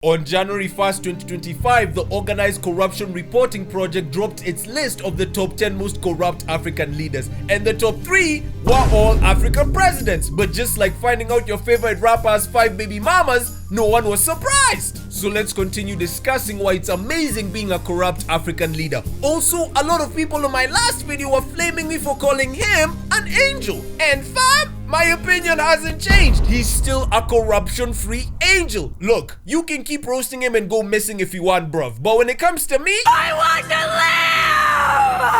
On January 1st, 2025, the Organized Corruption Reporting Project dropped its list of the top 10 most corrupt African leaders, and the top 3 were all African presidents. But just like finding out your favorite rapper has 5 baby mamas, no one was surprised. So let's continue discussing why it's amazing being a corrupt African leader. Also, a lot of people in my last video were flaming me for calling him an angel. And fam, my opinion hasn't changed. He's still a corruption-free angel. Look, you can keep roasting him and go missing if you want, bruv. But when it comes to me, I want to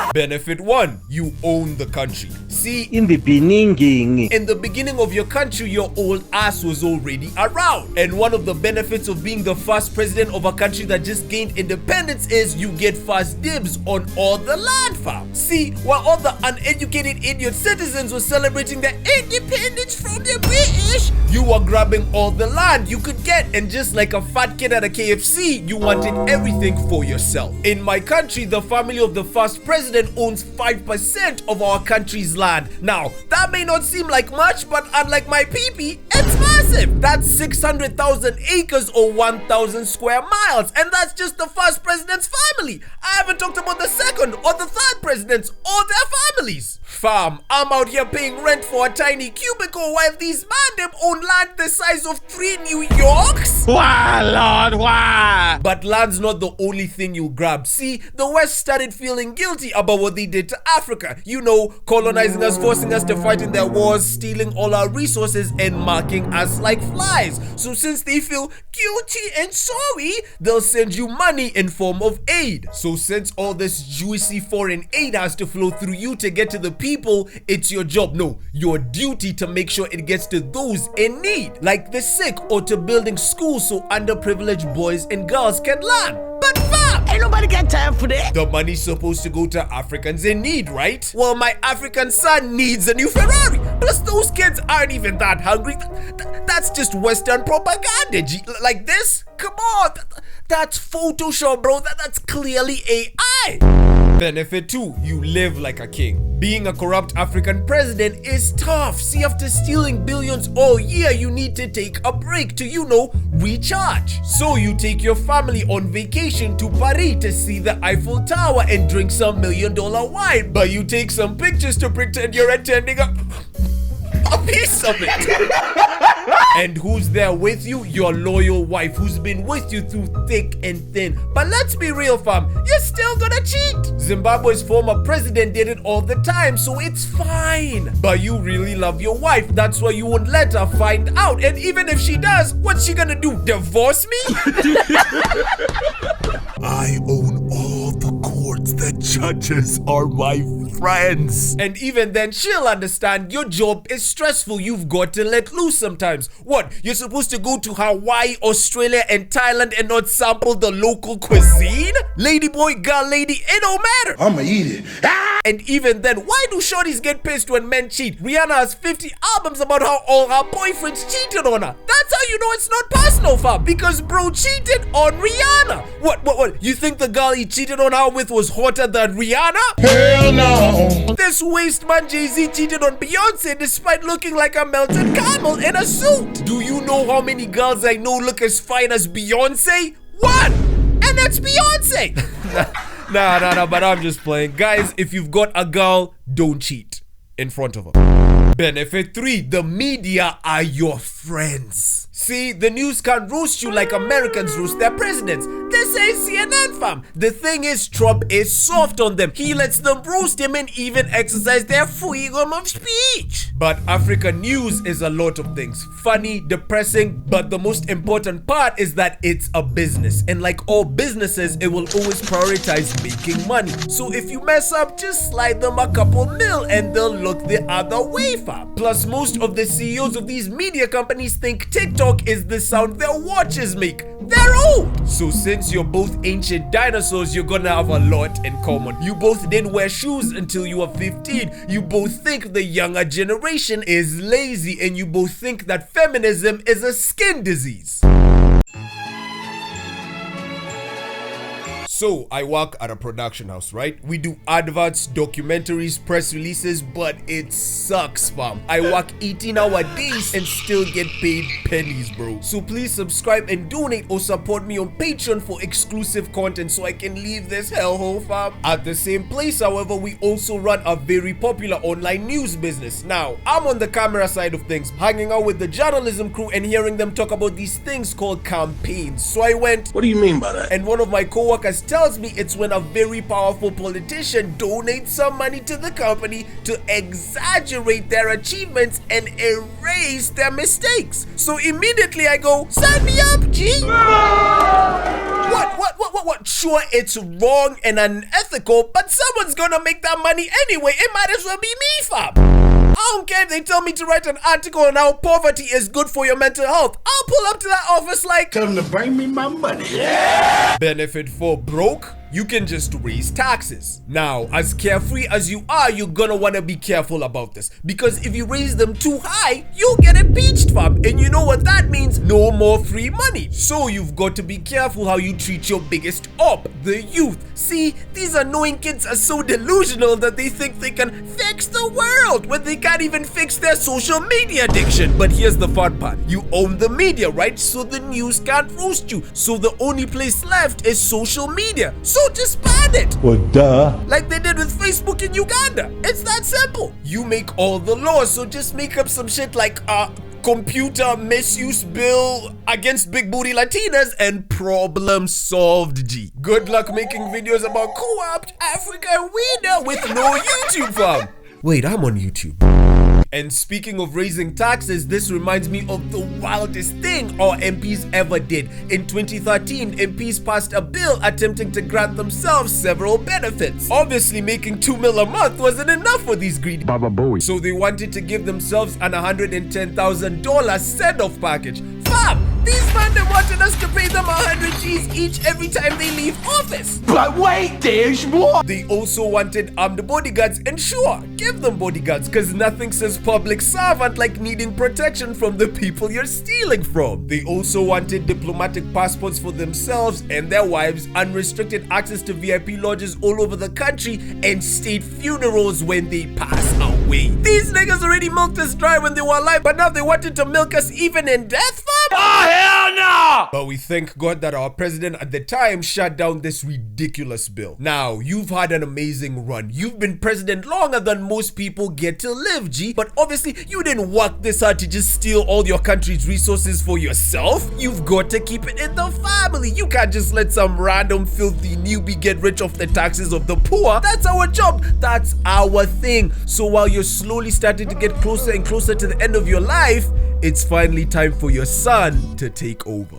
live! Benefit 1, you own the country. See, in the beginning of your country, your old ass was already around. And one of the benefits of being the first president of a country that just gained independence is you get first dibs on all the land, fam. See, while all the uneducated idiot citizens were celebrating their independence from the British, you were grabbing all the land you could get, and just like a fat kid at a KFC, you wanted everything for yourself. In my country, the family of the first president owns 5% of our country's land. Now, that may not seem like much, but unlike my peepee, it's massive. That's 600,000 acres or 1,000 square miles, and that's just the first president's family. I haven't talked about the second or the third presidents or their families. Fam, I'm out here paying rent for a tiny cubicle while these man them own land the size of 3 New Yorks? Why, Lord, why? But land's not the only thing you grab. See, the West started feeling guilty about what they did to Africa. You know, colonizing us, forcing us to fight in their wars, stealing all our resources, and marking us like flies. So since they feel guilty and sorry, they'll send you money in form of aid. So since all this juicy foreign aid has to flow through you to get to the people, it's your job, no, your duty to make sure it gets to those in need, like the sick, or to building schools so underprivileged boys and girls can learn. But fam, ain't nobody got time for that. The money's supposed to go to Africans in need, right? Well, my African son needs a new Ferrari. Plus, those kids aren't even that hungry. That's just Western propaganda. Like this? Come on. That's Photoshop, bro. That's clearly AI. Benefit 2, you live like a king. Being a corrupt African president is tough. See, after stealing billions all year, you need to take a break to, you know, recharge. So you take your family on vacation to Paris to see the Eiffel Tower and drink some $1 million wine. But you take some pictures to pretend you're attending a piece of it. And who's there with you? Your loyal wife, who's been with you through thick and thin. But let's be real, fam, you're still gonna cheat. Zimbabwe's former president did it all the time, so it's fine. But you really love your wife, that's why you won't let her find out. And even if she does, what's she gonna do, divorce me? I own all the courts. The judges are my friends. And even then, she'll understand your job is stressful. You've got to let loose sometimes. What? You're supposed to go to Hawaii, Australia, and Thailand and not sample the local cuisine? Ladyboy, girl, lady, it don't matter. I'ma eat it. Ah! And even then, why do shorties get pissed when men cheat? Rihanna has 50 albums about how all her boyfriends cheated on her. That's how you know it's not personal, fam. Because bro cheated on Rihanna. What? You think the girl he cheated on her with was hotter than Rihanna? Hell no. This waste man Jay-Z cheated on Beyonce despite looking like a melted camel in a suit. Do you know how many girls I know look as fine as Beyonce? 1! And that's Beyonce. Nah, but I'm just playing. Guys, if you've got a girl, don't cheat in front of her. Benefit 3, the media are your friends. See, the news can't roast you like Americans roast their presidents. This ain't CNN, fam. The thing is, Trump is soft on them. He lets them roast him and even exercise their freedom of speech. But African news is a lot of things. Funny, depressing, but the most important part is that it's a business. And like all businesses, it will always prioritize making money. So if you mess up, just slide them a couple mil and they'll look the other way, fam. Plus, most of the CEOs of these media companies think TikTok is the sound their watches make. They're old. So since you're both ancient dinosaurs, you're gonna have a lot in common. You both didn't wear shoes until you were 15. You both think the younger generation is lazy, and you both think that feminism is a skin disease. So I work at a production house, right? We do adverts, documentaries, press releases, but it sucks, fam. I work 18-hour days and still get paid pennies, bro. So please subscribe and donate or support me on Patreon for exclusive content so I can leave this hellhole, fam. At the same place, however, we also run a very popular online news business. Now, I'm on the camera side of things, hanging out with the journalism crew and hearing them talk about these things called campaigns. So I went, what do you mean by that? And one of my co-workers tells me it's when a very powerful politician donates some money to the company to exaggerate their achievements and erase their mistakes. So immediately I go, sign me up, G! What? Sure, it's wrong and unethical, but someone's gonna make that money anyway. It might as well be me, fam. I don't care if they tell me to write an article on how poverty is good for your mental health. I'll pull up to that office like, tell them to bring me my money. Yeah! Benefit for broke? You can just raise taxes. Now, as carefree as you are, you're gonna wanna be careful about this. Because if you raise them too high, you'll get impeached, fam. And you know what that means? No more free money. So you've got to be careful how you treat your biggest op, the youth. See, these annoying kids are so delusional that they think they can fix the world when they can't even fix their social media addiction. But here's the fun part. You own the media, right? So the news can't roast you. So the only place left is social media. So just ban it. Well, duh. Like they did with Facebook in Uganda. It's that simple. You make all the laws, so just make up some shit like computer misuse bill against big booty Latinas and problem solved, G. Good luck making videos about co-opt African weeder with no YouTube, fam. Wait, I'm on YouTube. And speaking of raising taxes, this reminds me of the wildest thing our MPs ever did. In 2013, MPs passed a bill attempting to grant themselves several benefits. Obviously, making $2 million a month wasn't enough for these greedy Baba boys. So they wanted to give themselves an $110,000 send-off package. Fam! These men wanted us to pay them 100 G's each every time they leave office. But wait, there's more. They also wanted armed bodyguards, and sure, give them bodyguards, because nothing says public servant like needing protection from the people you're stealing from. They also wanted diplomatic passports for themselves and their wives, unrestricted access to VIP lodges all over the country, and state funerals when they pass away. These niggas already milked us dry when they were alive, but now they wanted to milk us even in death, fam? Oh, hell no! But we thank God that our president at the time shut down this ridiculous bill. Now, you've had an amazing run. You've been president longer than most people get to live, G. But obviously, you didn't work this hard to just steal all your country's resources for yourself. You've got to keep it in the family. You can't just let some random filthy newbie get rich off the taxes of the poor. That's our job. That's our thing. So while you're slowly starting to get closer and closer to the end of your life, it's finally time for your son to take over.